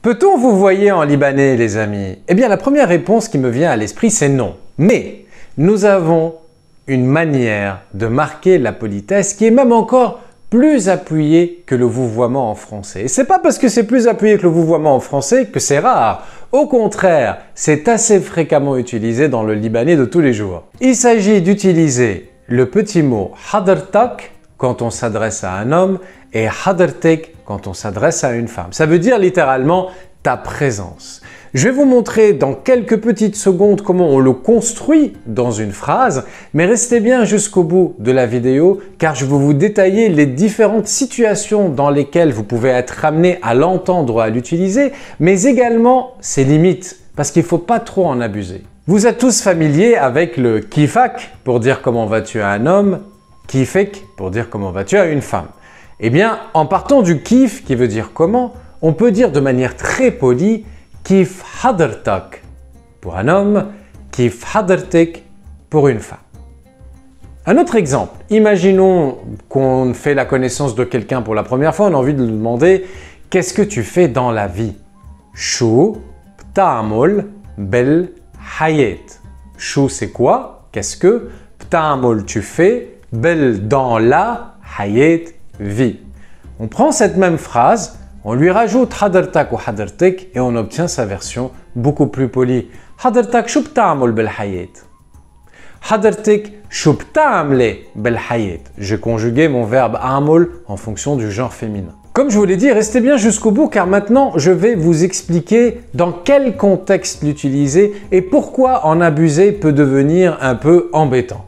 Peut-on vous voyer en libanais, les amis? Eh bien, la première réponse qui me vient à l'esprit, c'est non. Mais nous avons une manière de marquer la politesse qui est même encore plus appuyée que le vouvoiement en français. Et c'est pas parce que c'est plus appuyé que le vouvoiement en français que c'est rare. Au contraire, c'est assez fréquemment utilisé dans le libanais de tous les jours. Il s'agit d'utiliser le petit mot hadartak quand on s'adresse à un homme et hadartek quand on s'adresse à une femme. Ça veut dire littéralement ta présence. Je vais vous montrer dans quelques petites secondes comment on le construit dans une phrase, mais restez bien jusqu'au bout de la vidéo car je vais vous détailler les différentes situations dans lesquelles vous pouvez être amené à l'entendre ou à l'utiliser, mais également ses limites, parce qu'il ne faut pas trop en abuser. Vous êtes tous familiers avec le kifak pour dire comment vas-tu à un homme, kifek pour dire comment vas-tu à une femme. Eh bien, en partant du kif qui veut dire comment, on peut dire de manière très polie kif hadartak pour un homme, kif hadartek pour une femme. Un autre exemple, imaginons qu'on fait la connaissance de quelqu'un pour la première fois, on a envie de lui demander « Qu'est-ce que tu fais dans la vie ?» Chou, pta'amol, bel hayet. Chou, c'est quoi? Qu'est-ce que? Pta'amol, tu fais, bel dans la, hayet, vie. On prend cette même phrase, on lui rajoute hadartak ou hadartek et on obtient sa version beaucoup plus polie. Hadartak shou bta'amol bel hayet. Hadartek shou bta'amle bel hayet. J'ai conjugué mon verbe amol en fonction du genre féminin. Comme je vous l'ai dit, restez bien jusqu'au bout car maintenant je vais vous expliquer dans quel contexte l'utiliser et pourquoi en abuser peut devenir un peu embêtant.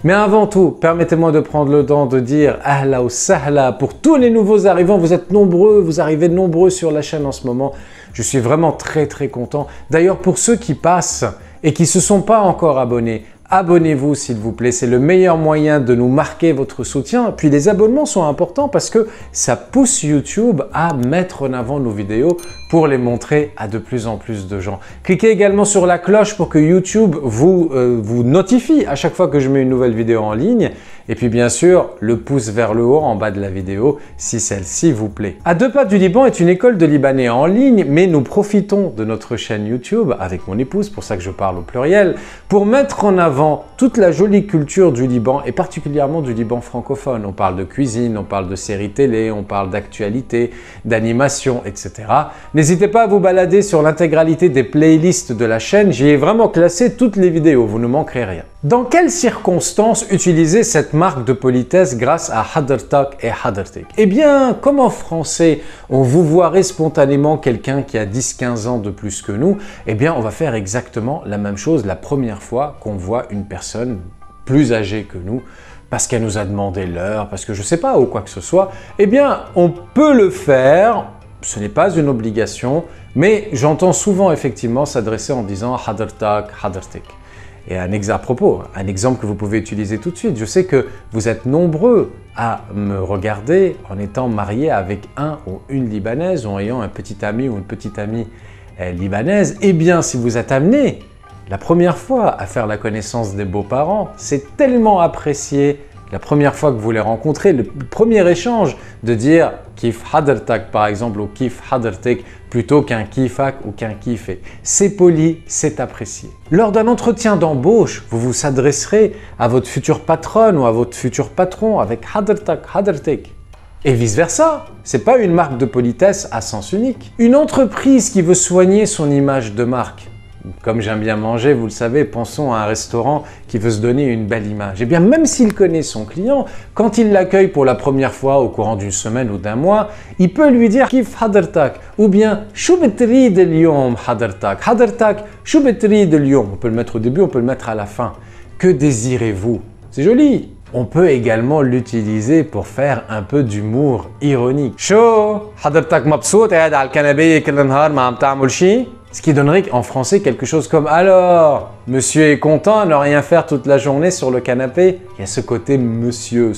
Mais avant tout, permettez-moi de prendre le temps de dire ahla ou sahla pour tous les nouveaux arrivants. Vous êtes nombreux, vous arrivez nombreux sur la chaîne en ce moment. Je suis vraiment très content. D'ailleurs, pour ceux qui passent et qui ne se sont pas encore abonnés, abonnez-vous s'il vous plaît, c'est le meilleur moyen de nous marquer votre soutien. Puis les abonnements sont importants parce que ça pousse YouTube à mettre en avant nos vidéos pour les montrer à de plus en plus de gens. Cliquez également sur la cloche pour que YouTube vous notifie à chaque fois que je mets une nouvelle vidéo en ligne. Et puis bien sûr, le pouce vers le haut en bas de la vidéo si celle-ci vous plaît. À deux pas du Liban est une école de libanais en ligne, mais nous profitons de notre chaîne YouTube avec mon épouse, pour ça que je parle au pluriel, pour mettre en avant toute la jolie culture du Liban et particulièrement du Liban francophone. On parle de cuisine, on parle de séries télé, on parle d'actualité, d'animation, etc. N'hésitez pas à vous balader sur l'intégralité des playlists de la chaîne, j'y ai vraiment classé toutes les vidéos, vous ne manquerez rien. Dans quelles circonstances utiliser cette marque de politesse grâce à hadartak et hadartek? Eh bien, comme en français, on vous voirait spontanément quelqu'un qui a 10-15 ans de plus que nous, eh bien, on va faire exactement la même chose la première fois qu'on voit une personne plus âgée que nous, parce qu'elle nous a demandé l'heure, parce que je ne sais pas, ou quoi que ce soit. Eh bien, on peut le faire, ce n'est pas une obligation, mais j'entends souvent effectivement s'adresser en disant hadartak, hadartek. Et à propos, un exemple que vous pouvez utiliser tout de suite. Je sais que vous êtes nombreux à me regarder en étant marié avec un ou une Libanaise ou en ayant un petit ami ou une petite amie libanaise. Eh bien, si vous êtes amené la première fois à faire la connaissance des beaux-parents, c'est tellement apprécié. La première fois que vous les rencontrez, le premier échange de dire kif hadartak par exemple ou kif hadartek plutôt qu'un kifak ou qu'un kifé. C'est poli, c'est apprécié. Lors d'un entretien d'embauche, vous vous adresserez à votre future patronne ou à votre futur patron avec hadartak, hadartek. Et vice versa, c'est pas une marque de politesse à sens unique. Une entreprise qui veut soigner son image de marque. Comme j'aime bien manger, vous le savez, pensons à un restaurant qui veut se donner une belle image. Eh bien, même s'il connaît son client, quand il l'accueille pour la première fois au courant d'une semaine ou d'un mois, il peut lui dire « Kif hadartak » ou bien « Shou betrid el-yom hadartak » « Hadartak, shou betrid el-yom » On peut le mettre au début, on peut le mettre à la fin. Que désirez-vous? C'est joli. On peut également l'utiliser pour faire un peu d'humour ironique. « Shou hadartak mabsout qa'ad al kanabé kil nahar ma am ta'mul shi » Ce qui donnerait en français quelque chose comme « Alors, monsieur est content à ne rien faire toute la journée sur le canapé ?» Il y a ce côté monsieur,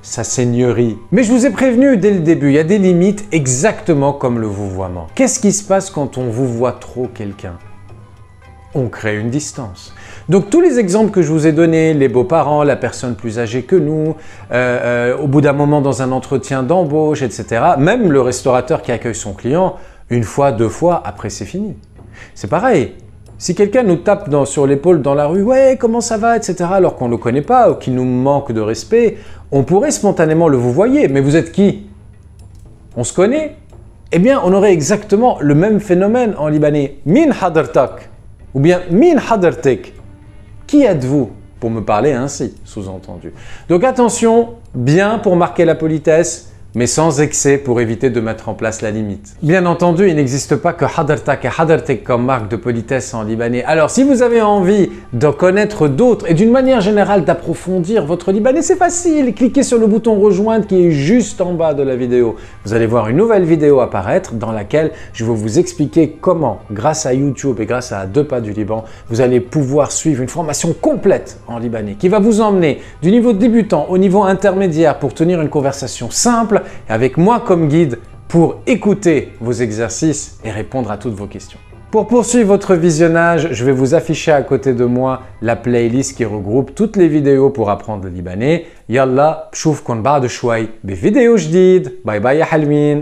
sa seigneurie. Mais je vous ai prévenu dès le début, il y a des limites exactement comme le vouvoiement. Qu'est-ce qui se passe quand on vouvoie trop quelqu'un? On crée une distance. Donc tous les exemples que je vous ai donnés, les beaux-parents, la personne plus âgée que nous, au bout d'un moment dans un entretien d'embauche, etc., même le restaurateur qui accueille son client, Une fois, deux fois, après c'est fini. C'est pareil. Si quelqu'un nous tape sur l'épaule dans la rue, « Ouais, comment ça va ?» etc. alors qu'on ne le connaît pas ou qu'il nous manque de respect, on pourrait spontanément le vous voyez. Mais vous êtes qui? On se connaît? Eh bien, on aurait exactement le même phénomène en libanais. « Min hadartak » ou bien « Min hadartik ». Qui êtes-vous? Pour me parler ainsi, sous-entendu. Donc attention, bien pour marquer la politesse, mais sans excès pour éviter de mettre en place la limite. Bien entendu, il n'existe pas que hadartak et hadartik comme marque de politesse en libanais. Alors si vous avez envie de connaître d'autres et d'une manière générale d'approfondir votre libanais, c'est facile. Cliquez sur le bouton rejoindre qui est juste en bas de la vidéo. Vous allez voir une nouvelle vidéo apparaître dans laquelle je vais vous expliquer comment, grâce à YouTube et grâce à Deux Pas du Liban, vous allez pouvoir suivre une formation complète en libanais qui va vous emmener du niveau débutant au niveau intermédiaire pour tenir une conversation simple avec moi comme guide pour écouter vos exercices et répondre à toutes vos questions. Pour poursuivre votre visionnage, je vais vous afficher à côté de moi la playlist qui regroupe toutes les vidéos pour apprendre le libanais. Yalla, bchoufkoun ba'd shway bi vidéo jdid. Bye bye ya halwin.